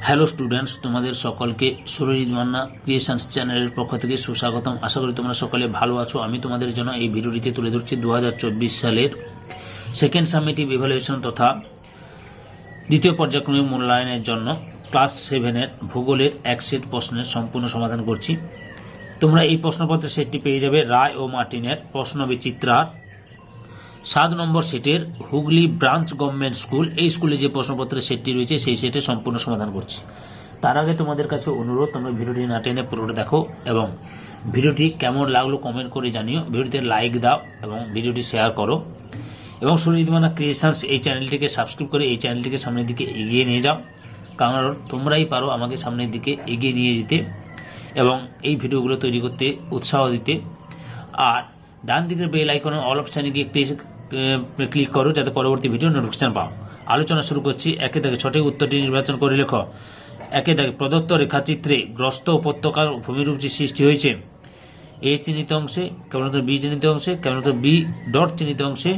Hello students, তোমাদের সকলকে Surajit Manna creations চ্যানেলের পক্ষ থেকে সুস্বাগতম। আশা করি তোমরা সকলে ভালো আছো। আমি তোমাদের জন্য এই ভিডিওটিতে তুলে ধরছি 2024 সালের সেকেন্ড সামেটিভ ইভ্যালুয়েশন তথা দ্বিতীয় পর্যায়ক্রমিক মূল্যায়নের জন্য ক্লাস 7-এর ভূগোলের এক সেট প্রশ্নের সম্পূর্ণ সমাধান করছি। তোমরা এই প্রশ্নপত্রের সেটটি পেয়ে যাবে রায় ও মার্টিনের প্রশ্নবিচিত্রার 7 নম্বর সেটের হুগলি ব্রাঞ্চ গভর্নমেন্ট স্কুল, এই স্কুলে যে প্রশ্নপত্রের সেটটি রয়েছে সেই সেটের সম্পূর্ণ সমাধান করছি। তার আগে তোমাদের কাছে অনুরোধ, তোমরা ভিডিওটি না টেনে পুরোটা দেখো এবং ভিডিওটি কেমন লাগলো কমেন্ট করে জানিও। ভিডিওতে লাইক দাও এবং ভিডিওটি শেয়ার করো এবং সুরজিৎ মান্না ক্রিয়েশনস এই চ্যানেলটিকে সাবস্ক্রাইব করে এই চ্যানেলটিকে সামনের দিকে এগিয়ে নিয়ে যাও, কারণ তোমরাই পারো আমাকে সামনের দিকে এগিয়ে নিয়ে যেতে এবং এই ভিডিওগুলো তৈরি করতে উৎসাহ দিতে। আর ডান দিকের বেল আইকনে অল অপশানে গিয়ে ক্লিক করো যাতে পরবর্তী ভিডিও নোটিফিকেশন পাও। আলোচনা শুরু করছি। একে দাগে সঠিক উত্তরটি নির্বাচন করে লেখো। একে দাগে প্রদত্ত রেখাচিত্রে গ্রস্ত উপত্যকার ভূমিরূপ যে সৃষ্টি হয়েছে এ চিহ্নিত অংশে, কেবলমাত্র বি চিহ্নিত অংশে, কেবলমাত্র বি ডট চিহ্নিত অংশে,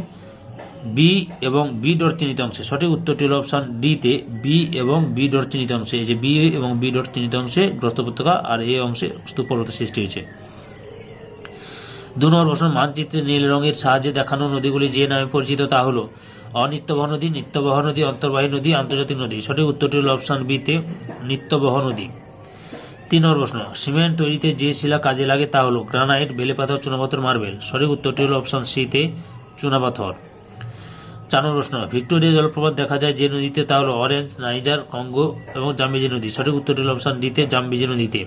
বি এবং বি ডট চিহ্নিত অংশে। সঠিক উত্তরটি হল অপশন ডিতে বি এবং বি ডট চিহ্নিত অংশে। এই যে বি এবং বি ডট চিহ্নিত অংশে গ্রস্ত উপত্যকা আর এ অংশে স্তূপ পর্বত সৃষ্টি হয়েছে। 2 নম্বর প্রশ্ন, মানচিত্রে নীল রঙের সাহায্যে দেখানো নদীগুলি যে নামে পরিচিত তা হল অনিত্যবহ নদী, নিত্যবহ নদী, অন্তর্বাহী নদী, আন্তর্জাতিক নদী। সঠিক উত্তরটি হল অপশন বিতে নিত্যবহ নদী। 3 নম্বর প্রশ্ন, সিমেন্ট তৈরিতে যে শিলা কাজে লাগে তা হল গ্রানাইট, বেলেপাথর, চুনাপাথর, মার্বেল। সঠিক উত্তরটি হল অপশন সিতে চুনাপাথর। 4 নম্বর প্রশ্ন, ভিক্টোরিয়া জলপ্রপাত দেখা যায় যে নদীতে তা হল অরেঞ্জ, নাইজার, কঙ্গো এবং জাম্বিজি নদী। সঠিক উত্তরটি হল অপশন ডিতে জাম্বিজি নদীতে।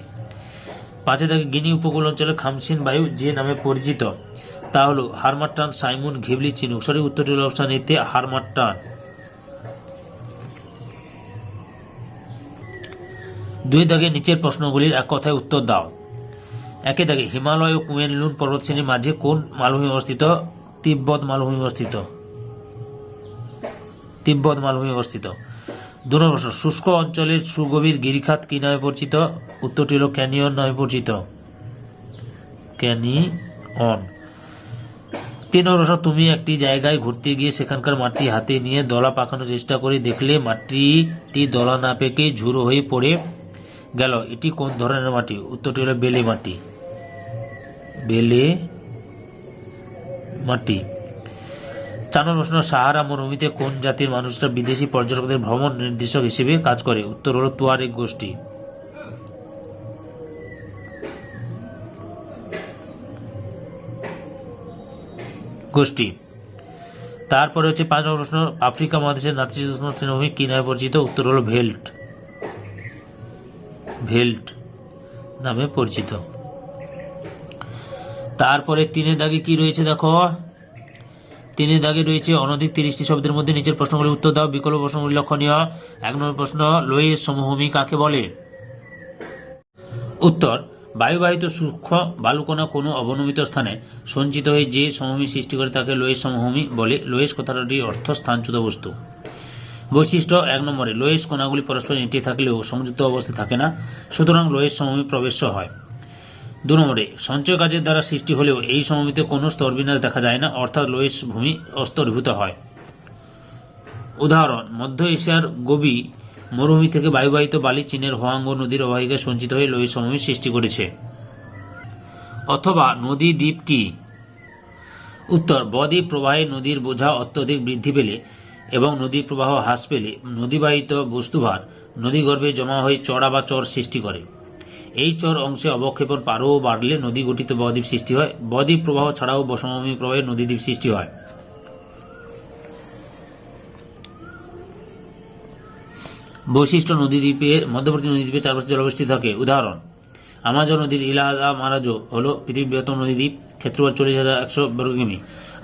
5 দাগে গিনি উপকূল অঞ্চলের খামসিন বায়ু যে নামে পরিচিত তা হল হারমাট্টান, সাইমন, ঘিবলি, চিনুক। সঠিক উত্তরটি হল অপশন এতে হারমাট্টান। 2 দাগে নিচের প্রশ্নগুলির এক কথায় উত্তর দাও। 1 দাগে হিমালয় ও কুমেনলুন পর্বতশ্রেণীর মাঝে কোন মালভূমি অবস্থিত? তিব্বত মালভূমি অবস্থিত। তিব্বত মালভূমি অবস্থিত। 2 নম্বর প্রশ্ন, শুষ্ক অঞ্চলের সুগভীর গিরিখাত কি নামে পরিচিত? উত্তরটি হল ক্যানিয়ন নামে পরিচিত। ক্যানিয়ন। 3 নম্বর প্রশ্ন, তুমি একটি জায়গায় ঘুরতে গিয়ে সেখানকার মাটি হাতে নিয়ে দলা পাকানোর চেষ্টা করে দেখলে মাটিটি দলা না পেকে ঝুড়ো হয়ে পড়ে গেল, এটি কোন ধরনের মাটি? উত্তরটি হল বেলে মাটি। বেলে মাটি। 4 নম্বর প্রশ্ন, সাহারা মরুভূমিতে কোন জাতির মানুষরা বিদেশি পর্যটকদের ভ্রমণ নির্দেশক হিসেবে কাজ করে? উত্তর হল তুয়ারেগ গোষ্ঠী। তারপরে হচ্ছে 5 নম্বর প্রশ্ন, আফ্রিকা মহাদেশের নাতিশীতোষ্ণ তৃণভূমি কি নামে পরিচিত? উত্তর হল ভেল্ট। ভেল্ট নামে পরিচিত। তারপরে 3 দাগে কি রয়েছে দেখো। 3 দাগে রয়েছে অনধিক 30টি শব্দের মধ্যে নিচের প্রশ্নগুলির উত্তর দাও। বিকল্প প্রশ্নগুলি লক্ষণীয়। 1 নম্বর প্রশ্ন, লোয়েস সমভূমি কাকে বলে? উত্তর, বায়ুবাহিত সূক্ষ্ম বালুকণা কোনো অবনমিত স্থানে সঞ্চিত হয়ে যে সমভূমি সৃষ্টি করে তাকে লোয়েস সমভূমি বলে। লোয়েস কথাটির অর্থ স্থানচ্যুত বস্তু। বৈশিষ্ট্য 1 নম্বরে, লোয়েস কণাগুলি পরস্পর এঁটে থাকলেও সংযুক্ত অবস্থায় থাকে না, সুতরাং লোয়েস সমভূমি প্রবেশ্য হয়। 2 নম্বরে, সঞ্চয় কাজের দ্বারা সৃষ্টি হলেও এই সমভূমিতে কোনো স্তরবিন্যাস দেখা যায় না, অর্থাৎ লোয়েস ভূমি অস্তরীভূত হয়। উদাহরণ, মধ্য এশিয়ার গোবি মরুভূমি থেকে বায়ুবাহিত বালি চীনের হোয়াঙ্গো নদীর অববাহিকায় সঞ্চিত হয়ে লোয়েস সমভূমি সৃষ্টি করেছে। অথবা নদী দ্বীপ কি? উত্তর, বদ্বীপ প্রবাহে নদীর বোঝা অত্যধিক বৃদ্ধি পেলে এবং নদীর প্রবাহ হ্রাস পেলে নদীবাহিত বস্তুভার নদীগর্ভে জমা হয়ে চড়া বা চর সৃষ্টি করে। এই চর অংশে অবক্ষেপণ পারও বাড়লে নদী গঠিত বদ্বীপ সৃষ্টি হয়। বদ্বীপ প্রবাহ ছাড়াও সমভূমি প্রবাহে নদীদ্বীপ সৃষ্টি হয়। বৈশিষ্ট্য, নদীদ্বীপের মধ্যবর্তী নদীদ্বীপের চারপাশে জলবৃষ্টি থাকে। উদাহরণ, আমাজন নদীর ইলাহা মারাজো হল পৃথিবীর বৃহত্তম নদীদ্বীপ, ক্ষেত্রফল 40,100 বর্গ কিমি।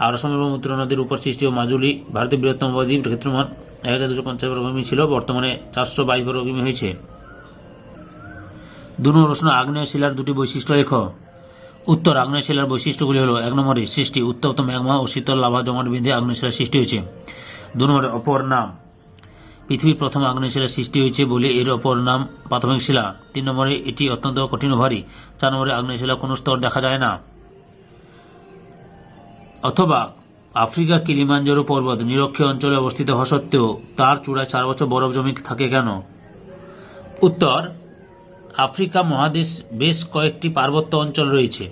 আর অসম এবং উত্তর নদীর উপর সৃষ্টি ও মাজুলি ভারতের বৃহত্তম দ্বীপ, ক্ষেত্রফল 1,250 বর্গ কিমি ছিল, বর্তমানে 422 বর্গ কিমি হয়েছে। 2 নম্বর প্রশ্ন, আগ্নেয় শিলার 2টি বৈশিষ্ট্য লেখো। উত্তর, আগ্নেয় শিলার বৈশিষ্ট্যগুলি হল 1 নম্বরে সৃষ্টি, উত্তপ্ত ম্যাগমা ও শীতল লাভা জমাট বেঁধে আগ্নেয় শিলার সৃষ্টি হয়েছে। 2 নম্বরে অপর নাম, পৃথিবীর প্রথম আগ্নেয় শিলা সৃষ্টি হয়েছে বলে এর অপর নাম প্রাথমিক শিলা। 3 নম্বরে এটি অত্যন্ত কঠিন ও ভারী। 4 নম্বরে আগ্নেয় শিলা কোনো স্তর দেখা যায় না। অথবা আফ্রিকার কিলিমাঞ্জারো পর্বত নিরক্ষীয় অঞ্চলে অবস্থিত হওয়া সত্ত্বেও তার চূড়ায় 4 বছর বরফ জমে থাকে কেন? উত্তর, আফ্রিকা মহাদেশ বেশ কয়েকটি পার্বত্য অঞ্চল রয়েছে,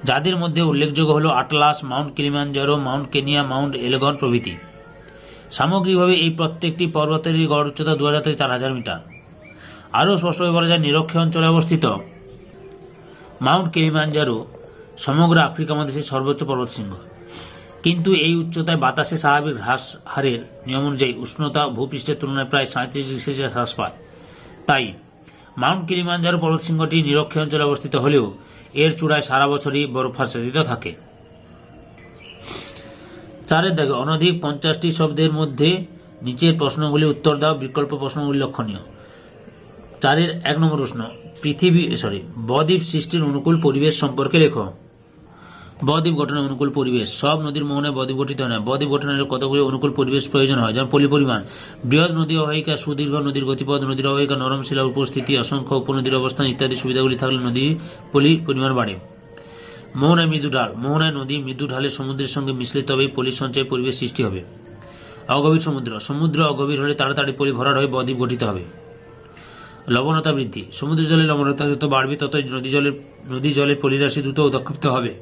যাদের মধ্যে উল্লেখযোগ্য হল Atlas, mount Kilimanjaro, mount Kenya, mount Elgon প্রভৃতি। সামগ্রিকভাবে এই প্রত্যেকটি পর্বতেরই গড় উচ্চতা 2000 থেকে 4000 মিটার। আরও স্পষ্টভাবে বলা যায়, নিরক্ষীয় অঞ্চলে অবস্থিত মাউন্ট কিলিমাঞ্জারো সমগ্র আফ্রিকা মহাদেশের সর্বোচ্চ পর্বতশৃঙ্গ, কিন্তু এই উচ্চতায় বাতাসে স্বাভাবিক হ্রাস হারের নিয়ম অনুযায়ী উষ্ণতা ভূপৃষ্ঠের তুলনায় প্রায় 37 ডিগ্রি সেলসিয়াস হ্রাস পায়। তাই মাউন্ট কিলিমাঞ্জারো পর্বতশৃঙ্গটি নিরক্ষীয় অঞ্চলে অবস্থিত হলেও এর চূড়ায় সারা বছরই বরফাচ্ছাদিত থাকে। 4 দাগে অনধিক 50টি শব্দের মধ্যে নিচের প্রশ্নগুলি উত্তর দাও, বিকল্প প্রশ্নগুলি লক্ষণীয়। 1 নম্বর প্রশ্ন, বদ্বীপ সৃষ্টির অনুকূল পরিবেশ সম্পর্কে লেখো। বদ্বীপ গঠনের অনুকূল পরিবেশ। সব নদীর মোহনায় বদ্বীপ গঠিত হয় না। বদ্বীপ গঠনের কতগুলি অনুকূল পরিবেশ প্রয়োজন হয়, যেমন পলি পরিমাণ, বৃহৎ নদী অববাহিকা, সুদীর্ঘ নদীর গতিপথ, নদীর অববাহিকা নরম শিলার উপস্থিতি, অসংখ্য উপনদীর অবস্থান ইত্যাদি সুবিধাগুলি থাকলে নদীর পলি পরিমাণ বাড়ে। মোহনায় মৃদু ঢাল। মোহনায় নদী মৃদু ঢালে সমুদ্রের সঙ্গে মিশলে তবেই পলির সঞ্চয় পরিবেশ সৃষ্টি হবে। অগভীর সমুদ্র। সমুদ্র অগভীর হলে তাড়াতাড়ি পলি ভরাট হয়ে বদ্বীপ গঠিত হবে। লবণতা বৃদ্ধি। সমুদ্র জলের লবণতা যত বাড়বে ততই নদী জলের পলিরাশি দ্রুত উৎক্ষিপ্ত হবে।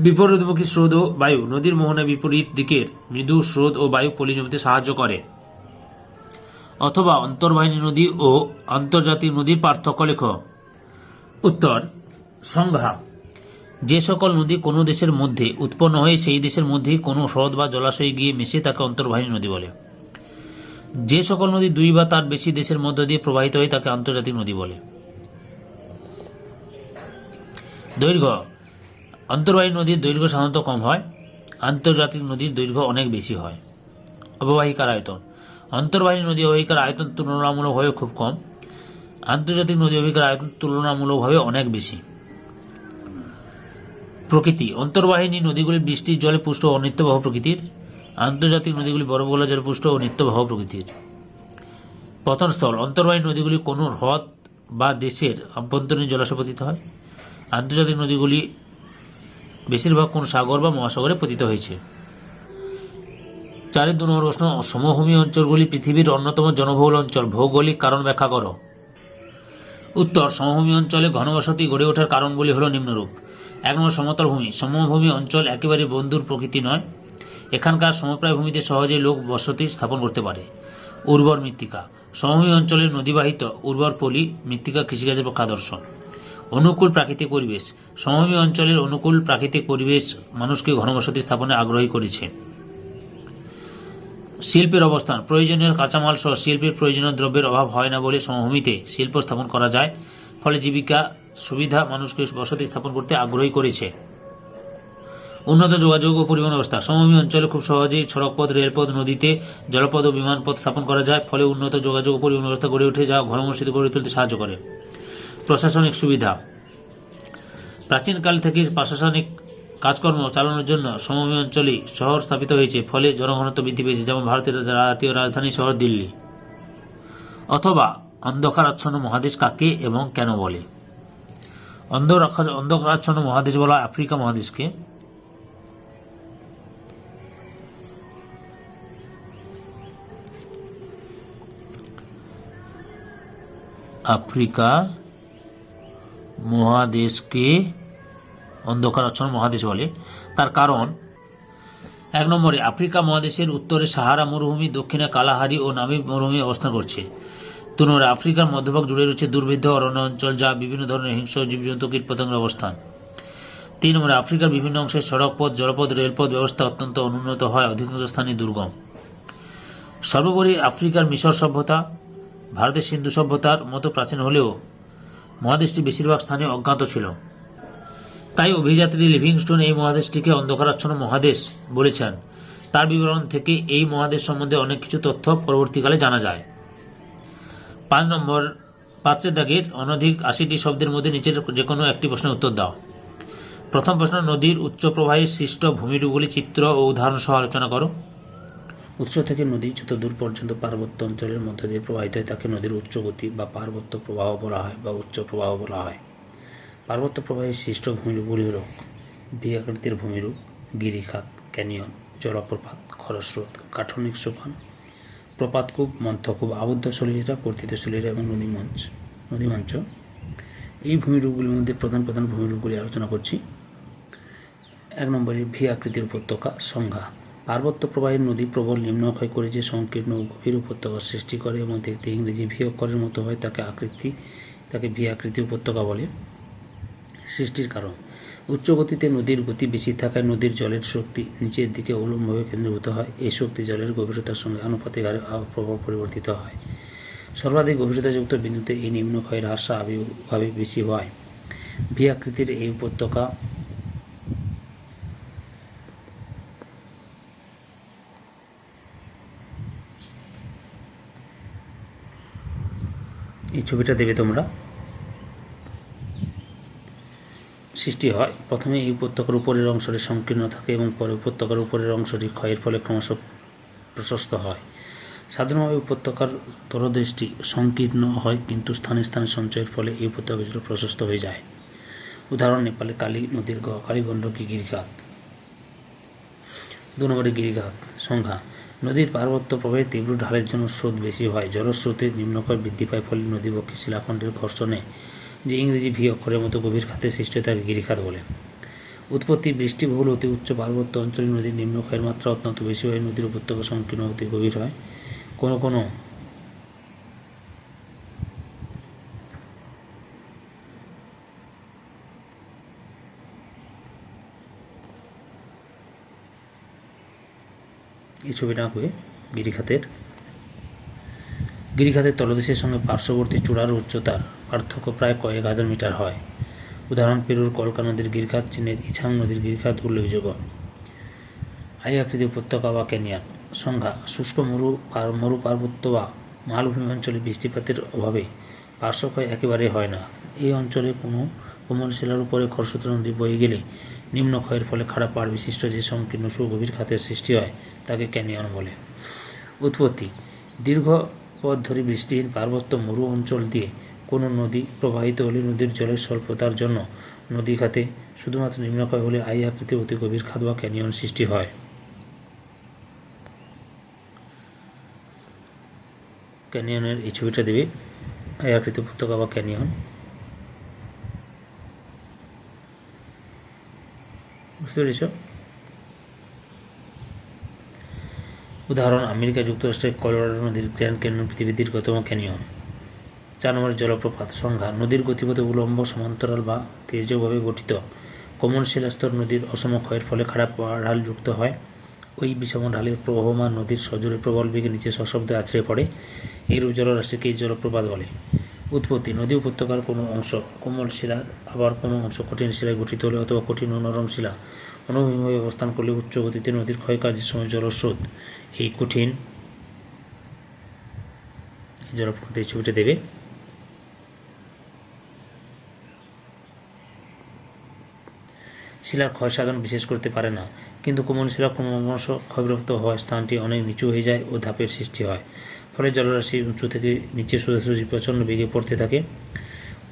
বিপরীতমুখী স্রোত ও বায়ু। নদীর মোহনায় বিপরীত দিকের মৃদু স্রোত ও বায়ু পলি জমতে সাহায্য করে। অথবা অন্তর্বাহিনী নদী ও আন্তর্জাতিক নদীর পার্থক্য লেখ। উত্তর, সংজ্ঞা, যে সকল নদী কোনো দেশের মধ্যে উৎপন্ন হয়ে সেই দেশের মধ্যে কোনো হ্রদ বা জলাশয়ে গিয়ে মিশে তাকে অন্তর্বাহিনী নদী বলে। যে সকল নদী 2 বা তার বেশি দেশের মধ্য দিয়ে প্রবাহিত হয় তাকে আন্তর্জাতিক নদী বলে। দৈর্ঘ্য। অন্তর্বাহিনী নদীর দৈর্ঘ্য সাধারণত কম হয়, আন্তর্জাতিক নদীর দৈর্ঘ্য অনেক বেশি হয়। অববাহিকার আয়তন। অন্তর্বাহিনী নদী অববাহিকার আয়তন তুলনামূলকভাবে খুব কম, আন্তর্জাতিক নদী অববাহিকার আয়তন তুলনামূলকভাবে অনেক বেশি। প্রকৃতি। অন্তর্বাহিনী নদীগুলি বৃষ্টির জলে পুষ্ট ও নিত্যবাহ প্রকৃতির, আন্তর্জাতিক নদীগুলি বরফগলা জলে পুষ্ট ও নিত্যবাহ প্রকৃতির। পতনস্থল। অন্তর্বাহিনী নদীগুলি কোনো হ্রদ বা দেশের আভ্যন্তরীণ জলাশয়ে পতিত হয়, আন্তর্জাতিক নদীগুলি বেশিরভাগ কোন সাগর বা মহাসাগরে পতিত হয়েছে। 2 নম্বর প্রশ্ন, সমভূমি অঞ্চলগুলি পৃথিবীর অন্যতম জনবহুল অঞ্চল, ভৌগোলিক কারণ ব্যাখ্যা করো। উত্তর, সমভূমি অঞ্চলে ঘনবসতি গড়ে ওঠার কারণগুলি হল নিম্নরূপ। 1 নম্বর, সমতল ভূমি। সমভূমি অঞ্চল একেবারে বন্ধুর প্রকৃতি নয়, এখানকার সমপ্রায় ভূমিতে সহজে লোক বসতি স্থাপন করতে পারে। উর্বর মৃত্তিকা। সমভূমি অঞ্চলের নদীবাহিত উর্বর পলি মৃত্তিকা কৃষিকাজের পক্ষে আদর্শ। অনুকূল প্রাকৃতিক পরিবেশ। সমভূমি অঞ্চলের অনুকূল প্রাকৃতিক পরিবেশ মানুষকে ঘনবসতি স্থাপনে আগ্রহী করেছে। শিল্পের অবস্থান। প্রয়োজনীয় কাঁচামাল সহ শিল্পের প্রয়োজনীয় দ্রব্যের অভাব হয় না বলে সমভূমিতে শিল্প স্থাপন করা যায়, ফলে জীবিকা সুবিধা মানুষকে বসতি স্থাপন করতে আগ্রহী করেছে। উন্নত যোগাযোগ ও পরিবহন ব্যবস্থা। সমভূমি অঞ্চলে খুব সহজেই সড়কপথ, রেলপথ, নদীতে জলপথ ও বিমানপথ স্থাপন করা যায়, ফলে উন্নত যোগাযোগ ও পরিবহন ব্যবস্থা গড়ে ওঠে, যা ঘনবসতি গড়ে তুলতে সাহায্য করে। প্রশাসনিক সুবিধা। প্রাচীনকাল থেকে প্রশাসনিক কাজকর্ম চালানোর জন্য সমভূমি অঞ্চলে শহর স্থাপিত হয়েছে, ফলে জনঘনত্ব বৃদ্ধি পেয়েছে, যেমন ভারতের জাতীয় রাজধানী শহর দিল্লি। অথবা অন্ধকারাচ্ছন্ন মহাদেশ কাকে এবং কেন বলে? অন্ধকারাচ্ছন্ন মহাদেশ বলা হয় আফ্রিকা মহাদেশকে। আফ্রিকা মহাদেশকে অন্ধকারাচ্ছন্ন মহাদেশ বলে। তার কারণ, 1 নম্বরে, আফ্রিকা মহাদেশের উত্তরে সাহারা মরুভূমি, দক্ষিণে কালাহারি ও নামিব মরুভূমি অবস্থান করছে। 2 নম্বরে, আফ্রিকার মধ্যভাগ জুড়ে রয়েছে দুর্ভেদ্য অরণ্য অঞ্চল, যা বিভিন্ন ধরনের হিংস্র জীবজন্তু কীটপতঙ্গের অবস্থান। 3 নম্বরে, আফ্রিকার বিভিন্ন অংশে সড়কপথ, জলপথ, রেলপথ ব্যবস্থা অত্যন্ত অনুন্নত হয়, অধিকাংশ স্থানে দুর্গম। সর্বোপরি, আফ্রিকার মিশর সভ্যতা ভারতের সিন্ধু সভ্যতার মতো প্রাচীন হলেও মহাদেশটি বেশিরভাগ স্থানে অজ্ঞাত ছিল। তাই অভিযাত্রী লিভিংস্টোন এই মহাদেশটিকে অন্ধকারাচ্ছন্ন মহাদেশ বলেছেন। তার বিবরণ থেকে এই মহাদেশ সম্বন্ধে অনেক কিছু তথ্য পরবর্তীকালে জানা যায়। 5 নম্বর, 5 দাগের অনধিক 80টি শব্দের মধ্যে নিচের যে কোনো একটি প্রশ্নের উত্তর দাও। প্রথম প্রশ্ন, নদীর উচ্চ প্রবাহে সৃষ্ট ভূমিরূপগুলি চিত্র ও উদাহরণ সহ আলোচনা করো। উৎস থেকে নদী যত দূর পর্যন্ত পার্বত্য অঞ্চলের মধ্য দিয়ে প্রবাহিত হয় তাকে নদীর উচ্চ গতি বা পার্বত্য প্রবাহ বলা হয় বা উচ্চ প্রবাহ বলা হয়। পার্বত্য প্রবাহে সৃষ্ট ভূমিরূপগুলি হল ভি আকৃতির ভূমিরূপ, গিরিখাত, ক্যানিয়ন, জলপ্রপাত, খরস্রোত, কাঠনিক সোপান, প্রপাতকূপ, মন্থকূপ, আবদ্ধ সলিলা, কর্তিত সলিলা এবং নদীমঞ্চ। এই ভূমিরূপগুলির মধ্যে প্রধান প্রধান ভূমিরূপগুলি আলোচনা করছি। 1 নম্বরে ভি আকৃতির উপত্যকা। সংজ্ঞা: পার্বত্য প্রবাহের নদী প্রবল নিম্নক্ষয় করে যে সংকীর্ণ ও গভীর উপত্যকা সৃষ্টি করে এবং দেখতে ইংরেজি ভি অক্ষরের মতো হয় তাকে ভি আকৃতি উপত্যকা বলে। সৃষ্টির কারণ: উচ্চ গতিতে নদীর গতি বেশি থাকায় নদীর জলের শক্তি নিচের দিকে উল্লম্বভাবে কেন্দ্রীভূত হয়। এই শক্তি জলের গভীরতার সঙ্গে আনুপাতিক হারে প্রভাব পরিবর্তিত হয়। সর্বাধিক গভীরতাযুক্ত বিন্দুতে এই নিম্নক্ষয়ের হার স্বাভাবিকভাবে বেশি হয়। ভি আকৃতির এই উপত্যকা এই ছবিটা দেবে তোমরা। সৃষ্টি হয় প্রথমে এই উপত্যকার উপরের অংশটি সংকীর্ণ থাকে এবং পরে উপত্যকার উপরের অংশটি ক্ষয়ের ফলে ক্রমশ প্রশস্ত হয়। সাধারণভাবে উপত্যকার তলদেশটি সংকীর্ণ হয়, কিন্তু স্থানে স্থানে সঞ্চয়ের ফলে এই উপত্যকা কিছুটা প্রশস্ত হয়ে যায়। উদাহরণ: নেপালে কালী নদীর কালীগণ্ডকী গিরিখাত। 2 নম্বরে গিরিখাত। সংজ্ঞা: নদীর পার্বত্য প্রবাহে তীব্র ঢালের জন্য স্রোত বেশি হয়। জলস্রোতে নিম্নক্ষয় বৃদ্ধি পায়, ফলে নদীবক্ষে শিলাখণ্ডের ঘর্ষণে যে ইংরেজি ভি অক্ষরের মতো গভীর খাতের সৃষ্টি হয় তাকে গিরিখাত বলে। উৎপত্তি: বৃষ্টিবহুল অতি উচ্চ পার্বত্য অঞ্চলে নদীর নিম্নক্ষয়ের মাত্রা অত্যন্ত বেশি হয়। নদীর উপত্যকা সংকীর্ণ অতি গভীর হয়। কোনো এই ছবিটা আঁকবে গিরিখাতের তলদেশের সঙ্গে পার্শ্ববর্তী চূড়ার উচ্চতার পার্থক্য প্রায় কয়েক হাজার মিটার হয়। উদাহরণ: পেরুর কলকা নদীর গিরিখাত, চীনের ইছাং নদীর গিরিখাত উল্লেখযোগ্য। আই আকৃতি উপত্যকা বা ক্যানিয়ন। সংজ্ঞা: শুষ্ক মরু পার্বত্য বা মালভূমি অঞ্চলে বৃষ্টিপাতের অভাবে পার্শ্বক্ষয় একেবারে হয় না। এই অঞ্চলে কোনো কোমল শিলার উপরে খরস্রোতা নদী বয়ে গেলে নিম্নক্ষয়ের ফলে খাড়া পাড় বিশিষ্ট যে সংকীর্ণ সুগভীর খাতের সৃষ্টি হয় তাকে ক্যানিয়ন বলে। উৎপত্তি: দীর্ঘ পথ ধরে বৃষ্টিহীন পার্বত্য মরু অঞ্চল দিয়ে কোনো নদী প্রবাহিত হলে নদীর জলের স্বল্পতার জন্য নদী খাতে শুধুমাত্র নিম্নক্ষয় হলে আই আকৃতির অতি গভীর খাত বা ক্যানিয়ন সৃষ্টি হয়। ক্যানিয়নের এই ছবিটা দেবে, আই আকৃতি উপত্যকা বা ক্যানিয়ন। বুঝতে পেরেছ? উদাহরণ: আমেরিকা যুক্তরাষ্ট্রের কলোরাডো নদীর গ্র্যান্ড ক্যানিয়ন পৃথিবীর দীর্ঘতম ক্যানিয়ন। 4 নম্বরের জলপ্রপাত। সংজ্ঞা: নদীর গতিপথে উলম্ব, সমান্তরাল বা তীর্যকভাবে গঠিত কোমল শিলাস্তর নদীর অসম ক্ষয়ের ফলে খারাপ ঢাল যুক্ত হয়। ওই বিষম ঢালের প্রবহমান নদীর সজোরে প্রবল বেগে নিচে সশব্দে আছড়ে পড়ে। এইরূপ জলরাশিকে জলপ্রপাত বলে। উৎপত্তি: নদী উপত্যকার কোনো অংশ কোমল শিলার, আবার কোনো অংশ কঠিন শিলায় গঠিত হলে অথবা কঠিন ও নরম শিলা অনুভূমিকভাবে অবস্থান করলে উচ্চ গতিতে নদীর ক্ষয়কার্যের সময় জলস্রোত এই কঠিন জলপ্রপাত এই ছবিটা দেবে। শিলার ক্ষয় সাধন বিশেষ করতে পারে না, কিন্তু কোমল শিলা ক্রমশ ক্ষয়প্রাপ্ত হওয়ায় স্থানটি অনেক নিচু হয়ে যায় ও ধাপের সৃষ্টি হয়। ফলে জলরাশি উঁচু থেকে নিচে সোজাসুজি প্রচণ্ড বেগে পড়তে থাকে।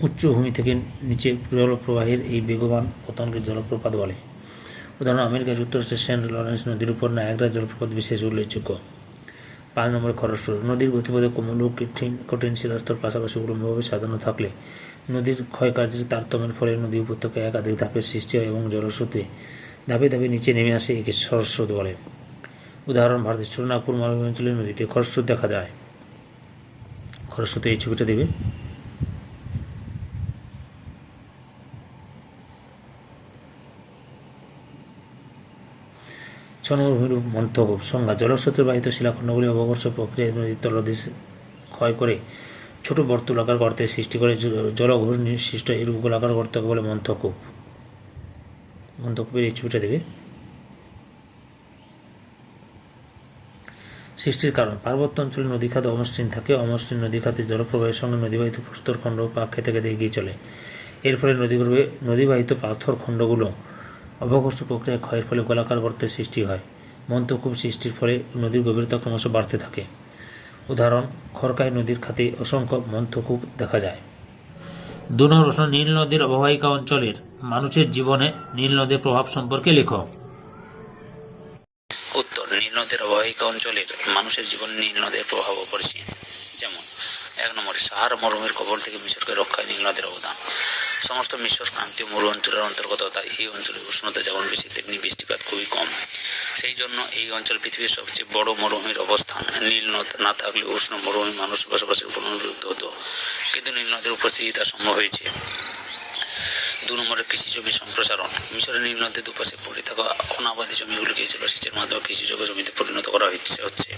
উচ্চ ভূমি থেকে নিচে জলপ্রবাহের এই বেগবান পতনকে জলপ্রপাত বলে। উদাহরণ: আমেরিকা যুক্তরাষ্ট্রের সেন্ট লরেন্স নদীর উপর নায়াগ্রা জলপ্রপাত বিশেষ উল্লেখযোগ্য। 5 নম্বর খরস্রোত। নদীর গতিপথে কোমল ও কঠিন শিলাস্তর পাশাপাশি উলম্বভাবে সাজানো থাকলে নদীর ক্ষয়কার্যের তারতম্যের ফলে নদী উপত্যকায় একাধিক ধাপের সৃষ্টি হয় এবং জলস্রোতে ধাপে ধাপে নিচে নেমে আসে। একে খরস্রোত বলে। উদাহরণ: ভারতের ছোটনাগপুর মালভূমি অঞ্চলে নদীতে খরস্রোত দেখা যায়। খরস্রোতে এই ছবিটা দেবে। ভূমিরূপ মন্থকূপ। সংজ্ঞা: জলস্রোতের বাহিত শিলাখণ্ডগুলি অবঘর্ষ প্রক্রিয়ায় নদীর তলদেশ ক্ষয় করে ছোট বর্তুলাকার গর্তের সৃষ্টি করে। জলঘূর্ণি নিঃসৃষ্ট এরূপ গোলাকার গর্তকে বলে মন্থকূপ। মন্থকূপের এই ছবিটা দেবে। সৃষ্টির কারণ: পার্বত্য অঞ্চলে নদীখাত অমসৃণ থাকে। অমসৃণ নদীখাতে জলপ্রবাহের সঙ্গে নদীবাহিত প্রস্তরখণ্ড পাক খেতে খেতে এগিয়ে চলে। এর ফলে নদীবাহিত পাথরখণ্ডগুলো অবঘর্ষ প্রক্রিয়ায় ক্ষয়ের ফলে গোলাকার গর্তের সৃষ্টি হয়। মন্থকূপ সৃষ্টির ফলে নদীর গভীরতা ক্রমশ বাড়তে থাকে। উদাহরণ: খড়কাই নদীর খাতে অসংখ্য মন্থকূপ দেখা যায়। 2 নম্বর প্রশ্ন: নীল নদীর অববাহিকা অঞ্চলের মানুষের জীবনে নীল নদের প্রভাব সম্পর্কে লেখো। উত্তর: নীল নদের অববাহিকা অঞ্চলের মানুষের জীবনে নীল নদের প্রভাব অপরিসীম। যেমন 1 নম্বরে সাহারা মরুভূমির কবল থেকে মিশরকে রক্ষায় নীল নদের অবদান। সমস্ত মিশর ক্রান্তীয় মরু অঞ্চলের অন্তর্গত, তাই এই অঞ্চলের উষ্ণতা যেমন বেশি তেমনি বৃষ্টিপাত খুবই কম। সেই জন্য এই অঞ্চল পৃথিবীর সবচেয়ে বড় মরুভূমির অবস্থান। নীল নদ না থাকলে উষ্ণ মরুভূমি মানুষ বসবাসের পুনরুদ্ধ হতো, কিন্তু নীল নদের উপস্থিতি তা সম্ভব হয়েছে। 2 নম্বরে কৃষি জমি সম্প্রসারণ। মিশরের নীল নদের দুপাশে পড়ে থাকা অনাবাদী জমিগুলিকে জলসেচের মাধ্যমে কৃষিযোগ্য জমিতে পরিণত করা হচ্ছে।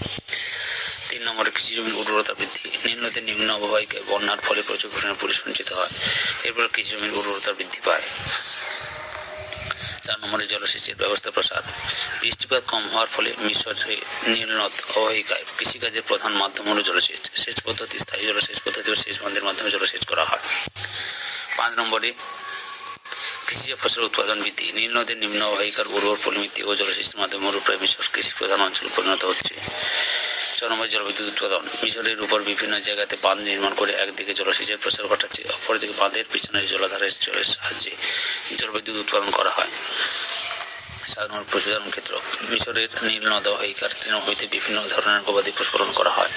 3 নম্বরে কৃষি জমির উর্বরতা বৃদ্ধি। নীল নদের নিম্ন অববাহিকায় বন্যার ফলে প্রচুর পরিমাণে পলি সঞ্চিত হয়, এরপর কৃষি জমির উর্বরতা বৃদ্ধি পায়। 4 নম্বরে জলসেচের ব্যবস্থা প্রসার। বৃষ্টিপাত কম হওয়ার ফলে মিশরে নীল নদ অববাহিকায় কৃষিকাজের প্রধান মাধ্যম হল জলসেচ। সেচ পদ্ধতি স্থায়ী জলসেচ পদ্ধতি ও সেচ বন্ধের মাধ্যমে জলসেচ করা হয়। 5 নম্বরে কৃষিজ ফসলের উৎপাদন বৃদ্ধি। নীল নদের নিম্ন অববাহিকার উর্বর পলিমিতি ও জলসেচের মাধ্যমে মরুপ্রায় মিশর কৃষি প্রধান অঞ্চলে পরিণত হচ্ছে। 6 নম্বরে জলবিদ্যুৎ উৎপাদন। মিশরের উপর বিভিন্ন জায়গাতে বাঁধ নির্মাণ করে একদিকে জলসেচের প্রসার ঘটাচ্ছে, অপরদিকে বাঁধের পিছনের জলাধারের জলের সাহায্যে জলবিদ্যুৎ উৎপাদন করা হয়। 7 নম্বর পশুচারণ ক্ষেত্র। মিশরের নীল নদ অববাহিকার তৃণ হইতে বিভিন্ন ধরনের গবাদি পশু পালন করা হয়।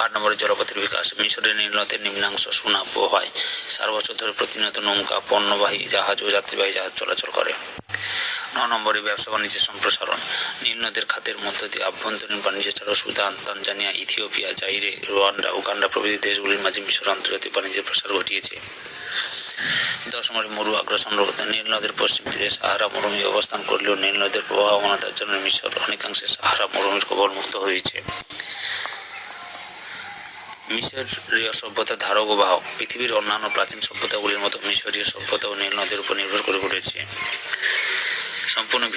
8 নম্বরে জলপথের বিকাশ। মিশরের নীল নদের নিম্নাংশ সুনাম হয়, 4 বছর ধরে প্রতিনিয়ত নৌকা, পণ্যবাহী জাহাজ ও যাত্রীবাহী জাহাজ চলাচল করে। 9 নম্বরে ব্যবসা বাণিজ্যের সম্প্রসারণ। নীল নদের খাতের মধ্য দিয়ে আভ্যন্তরীণ বাণিজ্য ছাড়াও Sudan, Tanzania, Ethiopia, Zaire, Rwanda, Uganda প্রভৃতি দেশগুলির মাঝে মিশর আন্তর্জাতিক বাণিজ্যের প্রসার ঘটিয়েছে। 10 নম্বরে মরু আগ্রাসন রোধ। নীল নদের পশ্চিম তীরে সাহারা মরুভূমি অবস্থান করলেও নীল নদের প্রবাহমানতার জন্য মিশর অনেকাংশে সাহারা মরুভূমির কবলমুক্ত হয়েছে। মিশরীয় সভ্যতার ধারক ও বাহক। পৃথিবীর অন্যান্য প্রাচীন সভ্যতাগুলির মতো মিশরীয় সভ্যতাও নীল নদের উপর নির্ভর করে গড়েছে। সম্পূর্ণ